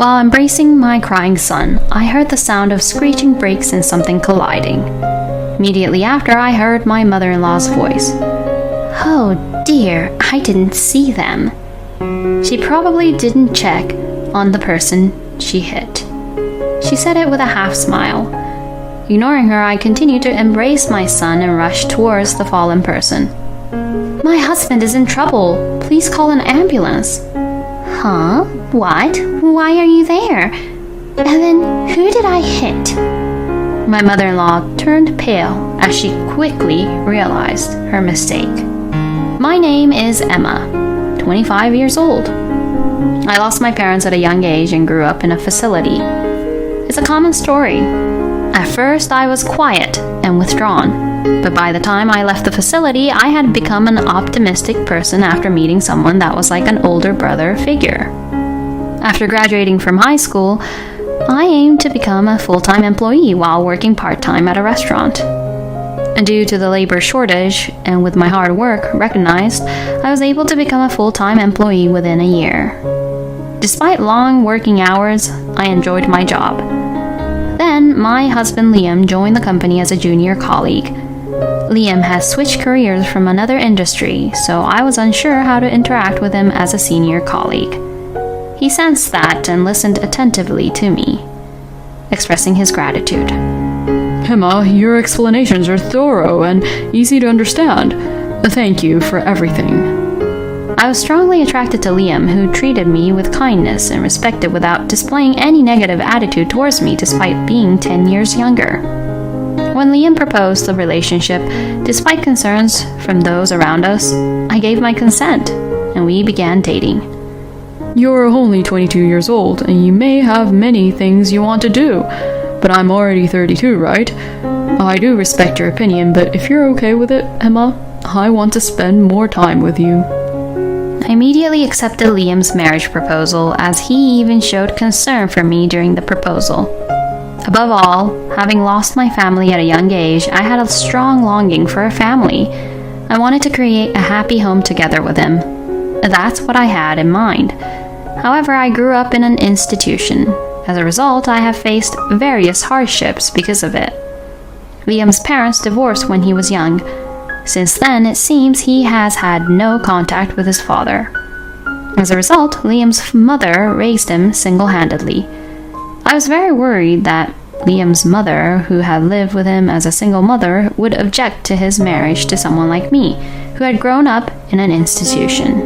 While embracing my crying son, I heard the sound of screeching brakes and something colliding. Immediately after, I heard my mother-in-law's voice. "Oh dear, I didn't see them." She probably didn't check on the person she hit. She said it with a half smile. Ignoring her, I continued to embrace my son and rush towards the fallen person. "My husband is in trouble. Please call an ambulance." "Huh? What? Why are you there? Evan, who did I hit?" My mother-in-law turned pale as she quickly realized her mistake. "My name is Emma, 25 years old. I lost my parents at a young age and grew up in a facility. It's a common story. At first, I was quiet and withdrawn, but by the time I left the facility, I had become an optimistic person after meeting someone that was like an older brother figure. After graduating from high school, I aimed to become a full-time employee while working part-time at a restaurant. And due to the labor shortage and with my hard work recognized, I was able to become a full-time employee within a year. Despite long working hours, I enjoyed my job. Then, my husband Liam joined the company as a junior colleague. Liam has switched careers from another industry, so I was unsure how to interact with him as a senior colleague. He sensed that and listened attentively to me, expressing his gratitude. "Emma, your explanations are thorough and easy to understand. Thank you for everything." I was strongly attracted to Liam, who treated me with kindness and respect without displaying any negative attitude towards me despite being 10 years younger. When Liam proposed the relationship, despite concerns from those around us, I gave my consent, and we began dating. "You're only 22 years old, and you may have many things you want to do, but I'm already 32, right? I do respect your opinion, but if you're okay with it, Emma, I want to spend more time with you." I immediately accepted Liam's marriage proposal, as he even showed concern for me during the proposal. Above all, having lost my family at a young age, I had a strong longing for a family. I wanted to create a happy home together with him. That's what I had in mind. However, I grew up in an institution. As a result, I have faced various hardships because of it. Liam's parents divorced when he was young. Since then, it seems he has had no contact with his father. As a result, Liam's mother raised him single-handedly. I was very worried that Liam's mother, who had lived with him as a single mother, would object to his marriage to someone like me, who had grown up in an institution.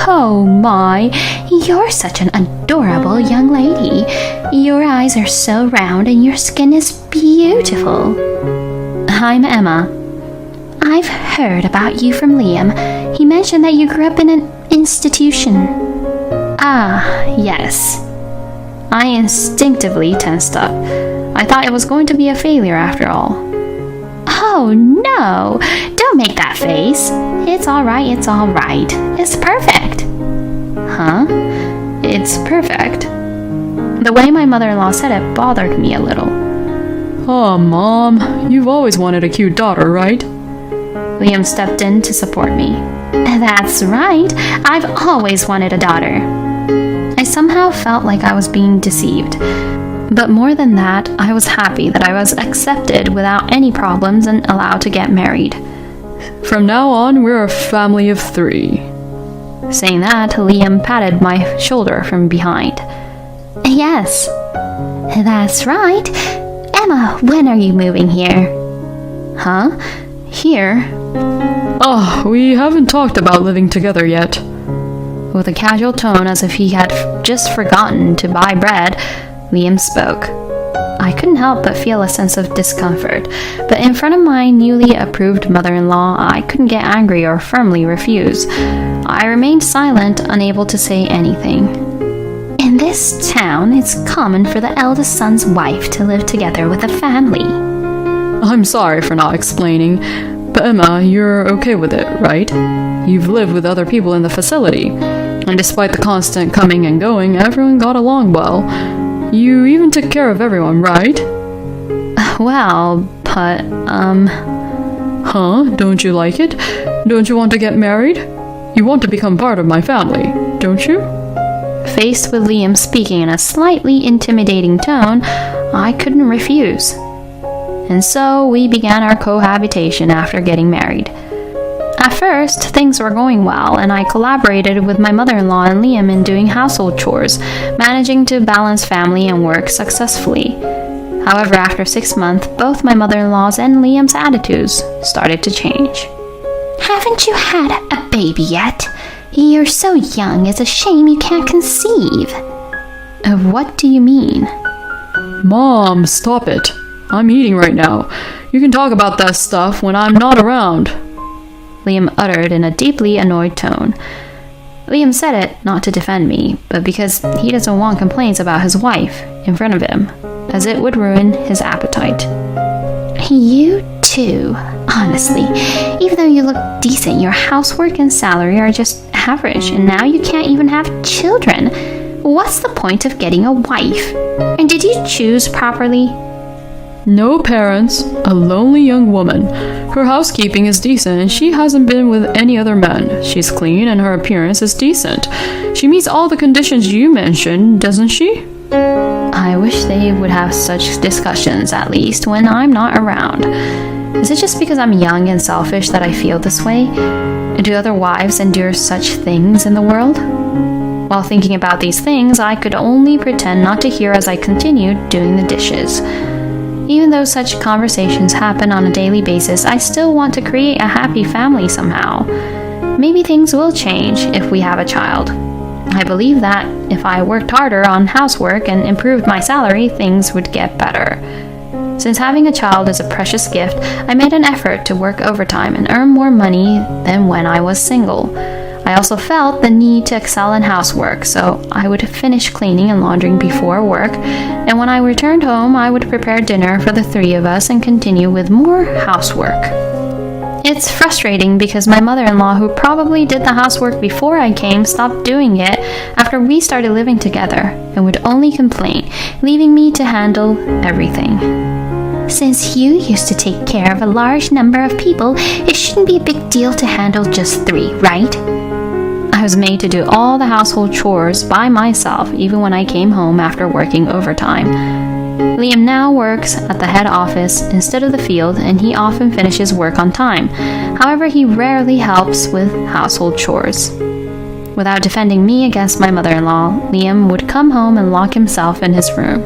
"Oh my, you're such an adorable young lady. Your eyes are so round and your skin is beautiful." "I'm Emma. I've heard about you from Liam. He mentioned that you grew up in an institution." "Ah, yes." I instinctively tensed up. I thought it was going to be a failure after all. "Oh no, don't make that face. It's alright, it's alright. It's perfect." "Huh? It's perfect?" The way my mother-in-law said it bothered me a little. "Oh, Mom, you've always wanted a cute daughter, right?" Liam stepped in to support me. "That's right. I've always wanted a daughter." I somehow felt like I was being deceived. But more than that, I was happy that I was accepted without any problems and allowed to get married. "From now on, we're a family of 3. Saying that, Liam patted my shoulder from behind. "Yes, that's right. Emma, when are you moving here?" "Huh? Here?" "Oh, we haven't talked about living together yet." With a casual tone as if he had just forgotten to buy bread, Liam spoke. I couldn't help but feel a sense of discomfort, but in front of my newly approved mother-in-law, I couldn't get angry or firmly refuse. I remained silent, unable to say anything. "In this town, it's common for the eldest son's wife to live together with a family." "I'm sorry for not explaining, but Emma, you're okay with it, right? You've lived with other people in the facility, and despite the constant coming and going, everyone got along well. You even took care of everyone, right?" "Well, but, Huh? Don't you like it? Don't you want to get married? You want to become part of my family, don't you?" faced with Liam speaking in a slightly intimidating tone, I couldn't refuse. And so we began our cohabitation after getting married. At first, things were going well, and I collaborated with my mother-in-law and Liam in doing household chores, managing to balance family and work successfully. However, after 6 months, both my mother-in-law's and Liam's attitudes started to change. Haven't you had a baby yet? You're so young, it's a shame you can't conceive. What do you mean? Mom, stop it. I'm eating right now. You can talk about that stuff when I'm not around, Liam uttered in a deeply annoyed tone. Liam said it not to defend me, but because he doesn't want complaints about his wife in front of him, as it would ruin his appetite. You too. Honestly, even though you look decent, your housework and salary are just average, and now you can't even have children. What's the point of getting a wife? And did you choose properly? No parents, a lonely young woman. Her housekeeping is decent and she hasn't been with any other men. She's clean and her appearance is decent. She meets all the conditions you mentioned, doesn't she? I wish they would have such discussions, at least when I'm not around. Is it just because I'm young and selfish that I feel this way? Do other wives endure such things in the world? While thinking about these things, I could only pretend not to hear as I continued doing the dishes. Even though such conversations happen on a daily basis, I still want to create a happy family somehow. Maybe things will change if we have a child. I believe that if I worked harder on housework and improved my salary, things would get better. Since having a child is a precious gift, I made an effort to work overtime and earn more money than when I was single. I also felt the need to excel in housework, so I would finish cleaning and laundering before work, and when I returned home, I would prepare dinner for the 3 of us and continue with more housework. It's frustrating because my mother-in-law, who probably did the housework before I came, stopped doing it after we started living together and would only complain, leaving me to handle everything. Since you used to take care of a large number of people, it shouldn't be a big deal to handle just 3, right? I was made to do all the household chores by myself, even when I came home after working overtime. Liam now works at the head office instead of the field, and he often finishes work on time. However, he rarely helps with household chores. Without defending me against my mother-in-law, Liam would come home and lock himself in his room.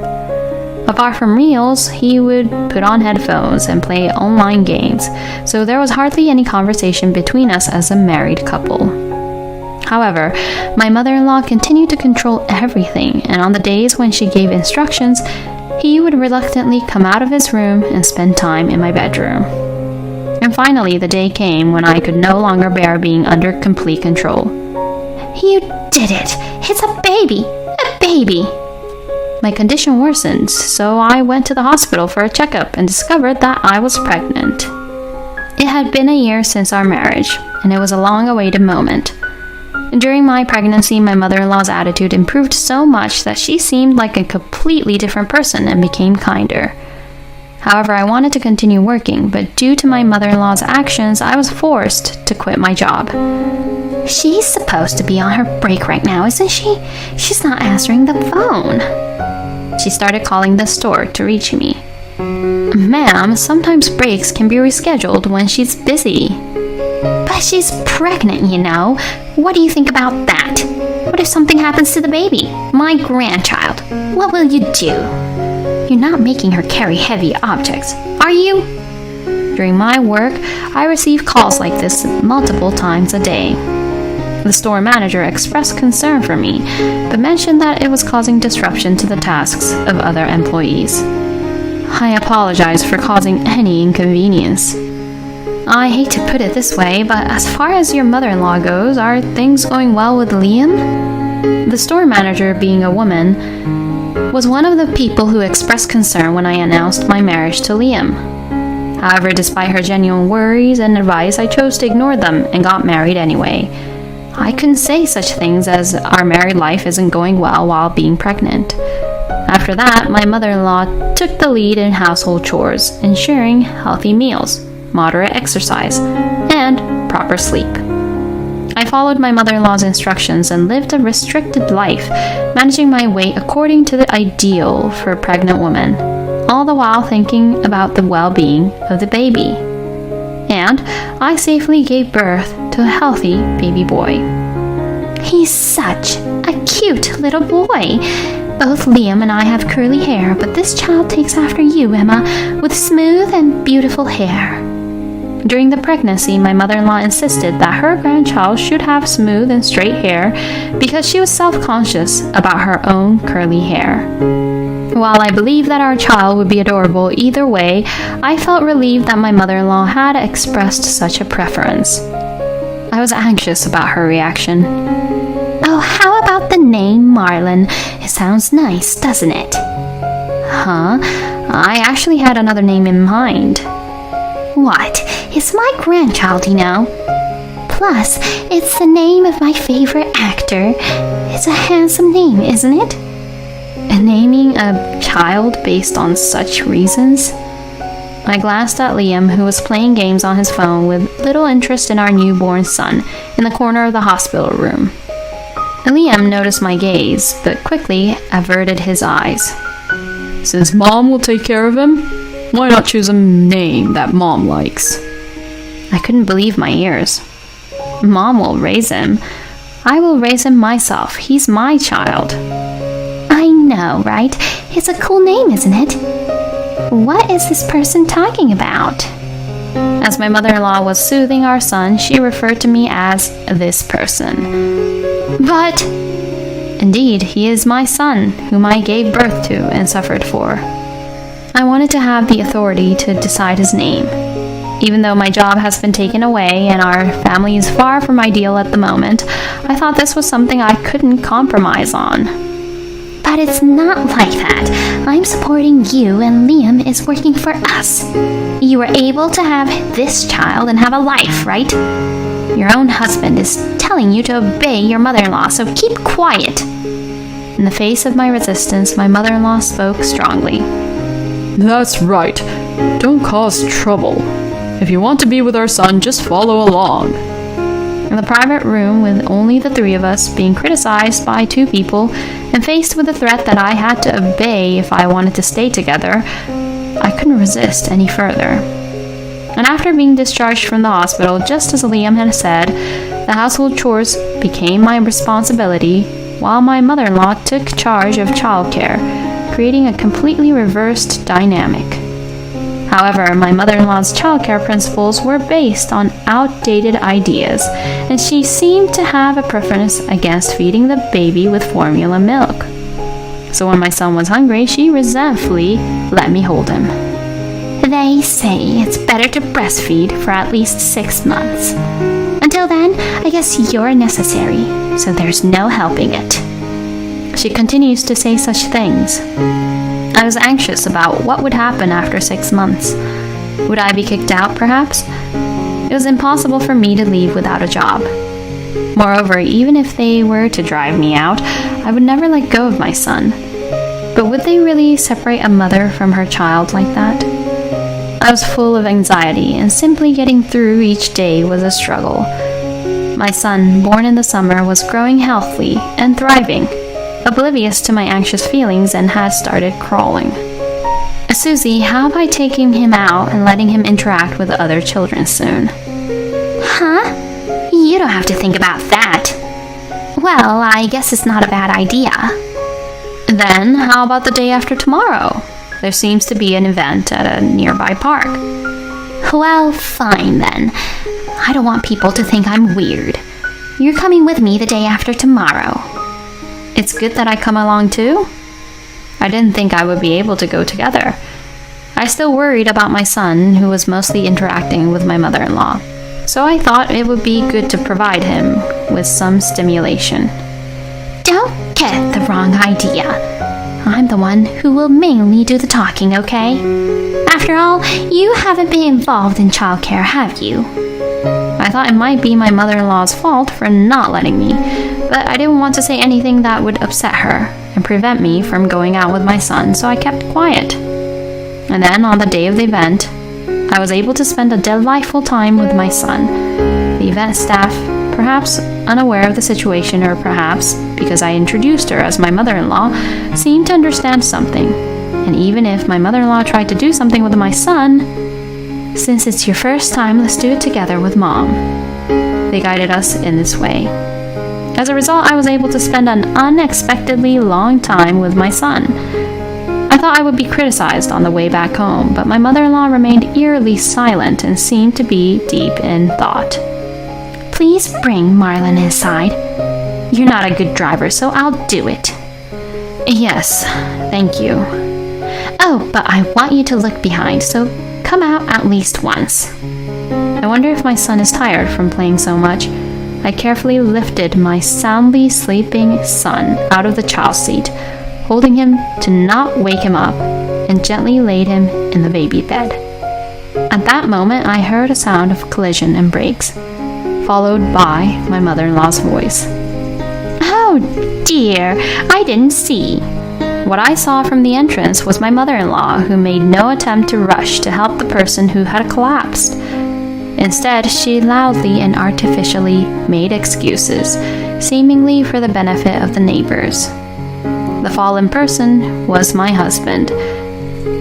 Apart from meals, he would put on headphones and play online games, so there was hardly any conversation between us as a married couple. However, my mother-in-law continued to control everything, and on the days when she gave instructions, he would reluctantly come out of his room and spend time in my bedroom. And finally, the day came when I could no longer bear being under complete control. You did it! It's a baby! A baby! My condition worsened, so I went to the hospital for a checkup and discovered that I was pregnant. It had been a year since our marriage, and it was a long-awaited moment. During my pregnancy, my mother-in-law's attitude improved so much that she seemed like a completely different person and became kinder. However, I wanted to continue working, but due to my mother-in-law's actions, I was forced to quit my job. She's supposed to be on her break right now, isn't she? She's not answering the phone. She started calling the store to reach me. Ma'am, sometimes breaks can be rescheduled when she's busy. But she's pregnant, you know. What do you think about that? What if something happens to the baby? My grandchild. What will you do? You're not making her carry heavy objects, are you? During my work, I receive calls like this multiple times a day. The store manager expressed concern for me, but mentioned that it was causing disruption to the tasks of other employees. I apologize for causing any inconvenience. I hate to put it this way, but as far as your mother-in-law goes, are things going well with Liam? The store manager, being a woman, was one of the people who expressed concern when I announced my marriage to Liam. However, despite her genuine worries and advice, I chose to ignore them and got married anyway. I couldn't say such things as our married life isn't going well while being pregnant. After that, my mother-in-law took the lead in household chores, ensuring healthy meals, moderate exercise, and proper sleep. I followed my mother-in-law's instructions and lived a restricted life, managing my weight according to the ideal for a pregnant woman, all the while thinking about the well-being of the baby. And I safely gave birth to a healthy baby boy. He's such a cute little boy. Both Liam and I have curly hair, but this child takes after you, Emma, with smooth and beautiful hair. During the pregnancy, my mother-in-law insisted that her grandchild should have smooth and straight hair because she was self-conscious about her own curly hair. While I believed that our child would be adorable either way, I felt relieved that my mother-in-law had expressed such a preference. I was anxious about her reaction. Oh, how about the name Marlon? It sounds nice, doesn't it? Huh? I actually had another name in mind. What? It's my grandchild, you know. Plus, it's the name of my favorite actor. It's a handsome name, isn't it? And naming a child based on such reasons? I glanced at Liam, who was playing games on his phone with little interest in our newborn son, in the corner of the hospital room. Liam noticed my gaze, but quickly averted his eyes. Since Mom will take care of him, why not choose a name that Mom likes? I couldn't believe my ears. Mom will raise him. I will raise him myself. He's my child. I know, right? It's a cool name, isn't it? What is this person talking about? As my mother-in-law was soothing our son, she referred to me as this person. But indeed, he is my son, whom I gave birth to and suffered for. I wanted to have the authority to decide his name. Even though my job has been taken away and our family is far from ideal at the moment, I thought this was something I couldn't compromise on. But it's not like that. I'm supporting you and Liam is working for us. You were able to have this child and have a life, right? Your own husband is telling you to obey your mother-in-law, so keep quiet. In the face of my resistance, my mother-in-law spoke strongly. That's right. Don't cause trouble. If you want to be with our son, just follow along. In the private room, with only the three of us, being criticized by two people, and faced with the threat that I had to obey if I wanted to stay together, I couldn't resist any further. And after being discharged from the hospital, just as Liam had said, the household chores became my responsibility, while my mother-in-law took charge of childcare, creating a completely reversed dynamic. However, my mother-in-law's childcare principles were based on outdated ideas, and she seemed to have a preference against feeding the baby with formula milk. So when my son was hungry, she resentfully let me hold him. They say it's better to breastfeed for at least 6 months. Until then, I guess you're necessary, so there's no helping it. She continues to say such things. I was anxious about what would happen after 6 months. Would I be kicked out, perhaps? It was impossible for me to leave without a job. Moreover, even if they were to drive me out, I would never let go of my son. But would they really separate a mother from her child like that? I was full of anxiety, and simply getting through each day was a struggle. My son, born in the summer, was growing healthily and thriving, oblivious to my anxious feelings, and had started crawling. Susie, how about taking him out and letting him interact with other children soon? Huh? You don't have to think about that. Well, I guess it's not a bad idea. Then, how about the day after tomorrow? There seems to be an event at a nearby park. Well, fine then. I don't want people to think I'm weird. You're coming with me the day after tomorrow. It's good that I come along too? I didn't think I would be able to go together. I still worried about my son, who was mostly interacting with my mother-in-law, so I thought it would be good to provide him with some stimulation. Don't get the wrong idea. I'm the one who will mainly do the talking, okay? After all, you haven't been involved in childcare, have you? I thought it might be my mother-in-law's fault for not letting me, but I didn't want to say anything that would upset her and prevent me from going out with my son, so I kept quiet. And then, on the day of the event, I was able to spend a delightful time with my son. The event staff perhaps unaware of the situation, or perhaps because I introduced her as my mother-in-law, seemed to understand something. And even if my mother-in-law tried to do something with my son, "Since it's your first time, let's do it together with Mom." They guided us in this way. As a result, I was able to spend an unexpectedly long time with my son. I thought I would be criticized on the way back home, but my mother-in-law remained eerily silent and seemed to be deep in thought. Please bring Marlon inside. You're not a good driver, so I'll do it. Yes, thank you. Oh, but I want you to look behind, so come out at least once. I wonder if my son is tired from playing so much. I carefully lifted my soundly sleeping son out of the child seat, holding him to not wake him up, and gently laid him in the baby bed. At that moment, I heard a sound of collision and brakes, followed by my mother-in-law's voice. Oh dear, I didn't see. What I saw from the entrance was my mother-in-law, who made no attempt to rush to help the person who had collapsed. Instead, she loudly and artificially made excuses, seemingly for the benefit of the neighbors. The fallen person was my husband.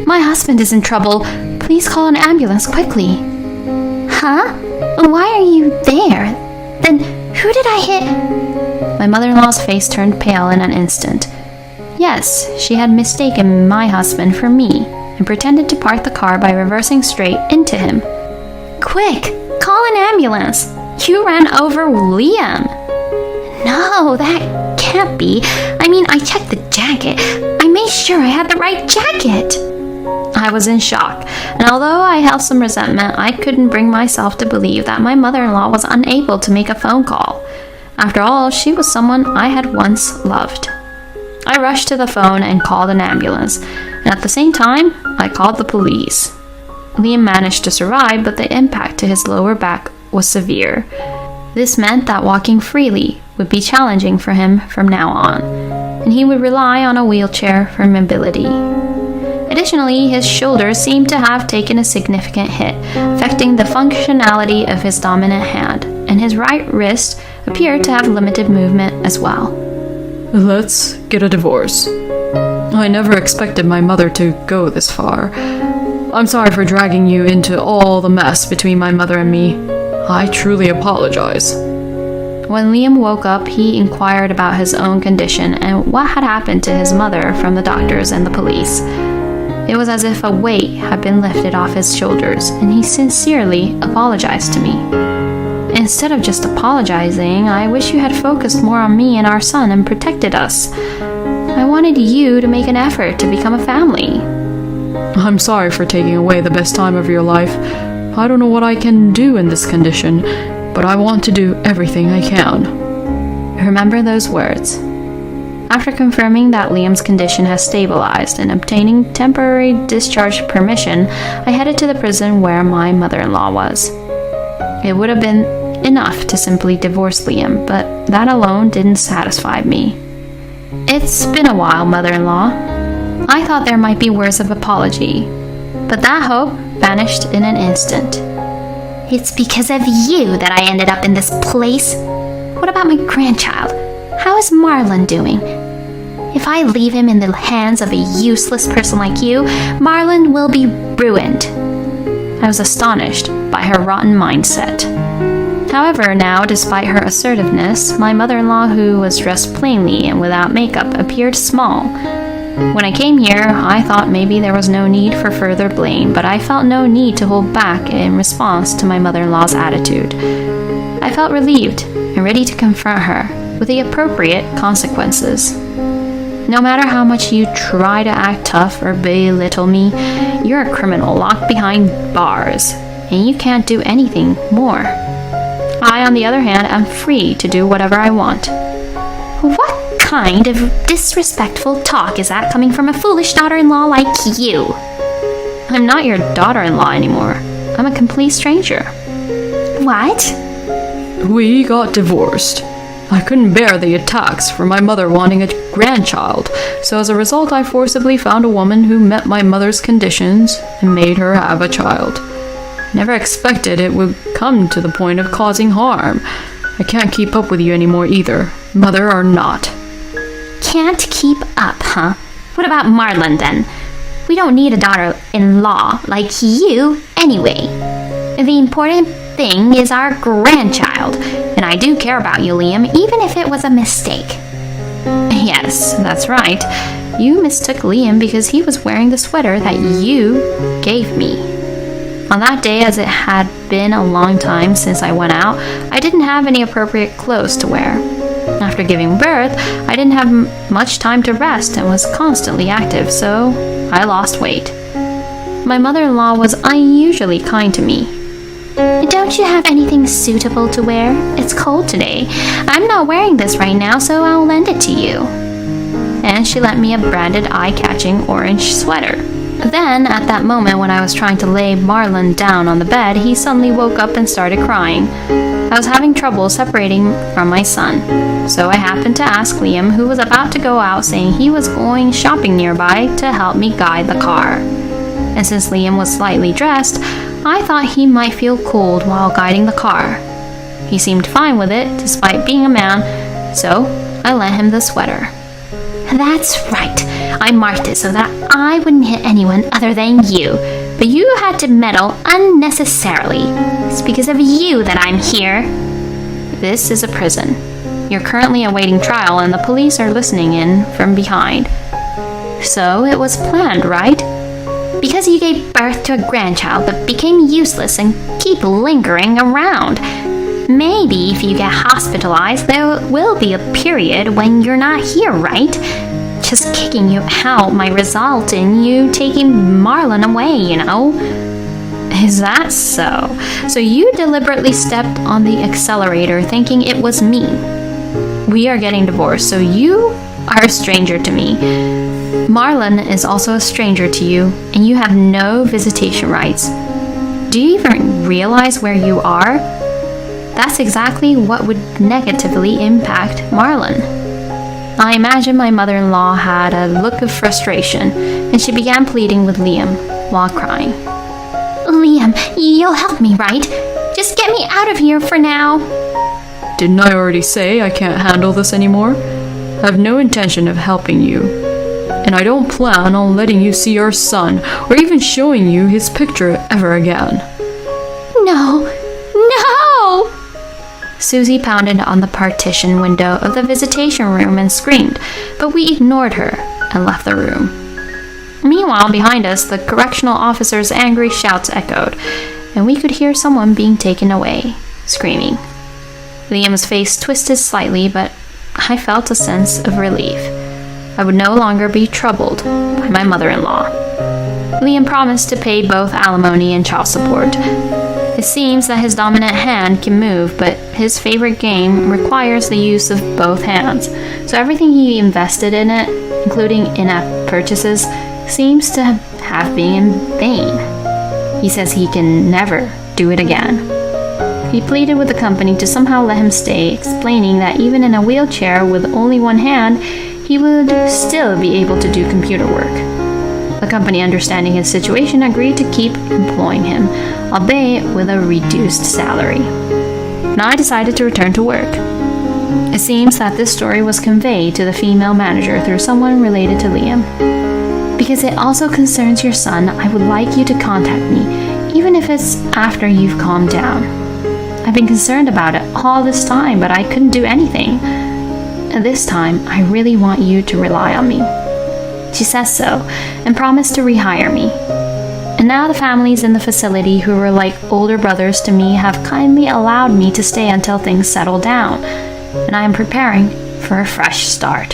My husband is in trouble. Please call an ambulance quickly. Huh? Why are you there? Then who did I hit? My mother-in-law's face turned pale in an instant. Yes, she had mistaken my husband for me and pretended to park the car by reversing straight into him. Quick, call an ambulance. You ran over Liam. No, that can't be. I mean, I checked the jacket. I made sure I had the right jacket. I was in shock, and although I held some resentment, I couldn't bring myself to believe that my mother-in-law was unable to make a phone call. After all, she was someone I had once loved. I rushed to the phone and called an ambulance, and at the same time, I called the police. Liam managed to survive, but the impact to his lower back was severe. This meant that walking freely would be challenging for him from now on, and he would rely on a wheelchair for mobility. Additionally, his shoulders seemed to have taken a significant hit, affecting the functionality of his dominant hand, and his right wrist appeared to have limited movement as well. Let's get a divorce. I never expected my mother to go this far. I'm sorry for dragging you into all the mess between my mother and me. I truly apologize. When Liam woke up, he inquired about his own condition and what had happened to his mother from the doctors and the police. It was as if a weight had been lifted off his shoulders, and he sincerely apologized to me. Instead of just apologizing, I wish you had focused more on me and our son and protected us. I wanted you to make an effort to become a family. I'm sorry for taking away the best time of your life. I don't know what I can do in this condition, but I want to do everything I can. Remember those words. After confirming that Liam's condition has stabilized and obtaining temporary discharge permission, I headed to the prison where my mother-in-law was. It would have been enough to simply divorce Liam, but that alone didn't satisfy me. It's been a while, mother-in-law. I thought there might be words of apology, but that hope vanished in an instant. It's because of you that I ended up in this place. What about my grandchild? How is Marlon doing? If I leave him in the hands of a useless person like you, Marlon will be ruined. I was astonished by her rotten mindset. However, now, despite her assertiveness, my mother-in-law, who was dressed plainly and without makeup, appeared small. When I came here, I thought maybe there was no need for further blame, but I felt no need to hold back in response to my mother-in-law's attitude. I felt relieved and ready to confront her with the appropriate consequences. No matter how much you try to act tough or belittle me, you're a criminal locked behind bars, and you can't do anything more. I, on the other hand, am free to do whatever I want. What kind of disrespectful talk is that coming from a foolish daughter-in-law like you? I'm not your daughter-in-law anymore. I'm a complete stranger. What? We got divorced. I couldn't bear the attacks from my mother wanting a grandchild, so as a result I forcibly found a woman who met my mother's conditions and made her have a child. Never expected it would come to the point of causing harm. I can't keep up with you anymore either, mother or not. Can't keep up, huh? What about Marlon then? We don't need a daughter-in-law like you anyway. The important thing is our grandchild, and I do care about you, Liam, even if it was a mistake. Yes, that's right. You mistook Liam because he was wearing the sweater that you gave me. On that day, as it had been a long time since I went out, I didn't have any appropriate clothes to wear. After giving birth, I didn't have much time to rest and was constantly active, so I lost weight. My mother-in-law was unusually kind to me. Don't you have anything suitable to wear? It's cold today. I'm not wearing this right now, so I'll lend it to you. And she lent me a branded eye-catching orange sweater. Then, at that moment when I was trying to lay Marlon down on the bed, he suddenly woke up and started crying. I was having trouble separating from my son, so I happened to ask Liam, who was about to go out, saying he was going shopping nearby, to help me guide the car. And since Liam was slightly dressed, I thought he might feel cold while guiding the car. He seemed fine with it, despite being a man, so I lent him the sweater. That's right. I marked it so that I wouldn't hit anyone other than you. But you had to meddle unnecessarily. It's because of you that I'm here. This is a prison. You're currently awaiting trial and the police are listening in from behind. So it was planned, right? Because you gave birth to a grandchild but became useless and keep lingering around. Maybe if you get hospitalized, there will be a period when you're not here, right? Just kicking you out might result in you taking Marlon away, you know? Is that so? So you deliberately stepped on the accelerator thinking it was me. We are getting divorced, so you are a stranger to me. Marlon is also a stranger to you, and you have no visitation rights. Do you even realize where you are? That's exactly what would negatively impact Marlon. I imagine my mother-in-law had a look of frustration, and she began pleading with Liam while crying. Liam, you'll help me, right? Just get me out of here for now. Didn't I already say I can't handle this anymore? I have no intention of helping you. And I don't plan on letting you see our son, or even showing you his picture ever again. No! No! Susie pounded on the partition window of the visitation room and screamed, but we ignored her and left the room. Meanwhile, behind us, the correctional officer's angry shouts echoed, and we could hear someone being taken away, screaming. Liam's face twisted slightly, but I felt a sense of relief. I would no longer be troubled by my mother-in-law. Liam promised to pay both alimony and child support. It seems that his dominant hand can move, but his favorite game requires the use of both hands, so everything he invested in it, including in-app purchases, seems to have been in vain. He says he can never do it again. He pleaded with the company to somehow let him stay, explaining that even in a wheelchair with only one hand, he would still be able to do computer work. The company, understanding his situation, agreed to keep employing him, albeit with a reduced salary. Now I decided to return to work. It seems that this story was conveyed to the female manager through someone related to Liam. Because it also concerns your son, I would like you to contact me, even if it's after you've calmed down. I've been concerned about it all this time, but I couldn't do anything. And this time, I really want you to rely on me. She says so, and promised to rehire me. And now the families in the facility who were like older brothers to me have kindly allowed me to stay until things settle down, and I am preparing for a fresh start.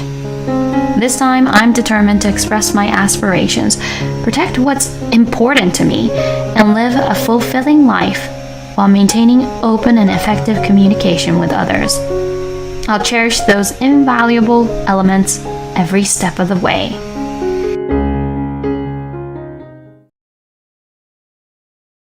This time, I'm determined to express my aspirations, protect what's important to me, and live a fulfilling life while maintaining open and effective communication with others. I'll cherish those invaluable elements every step of the way.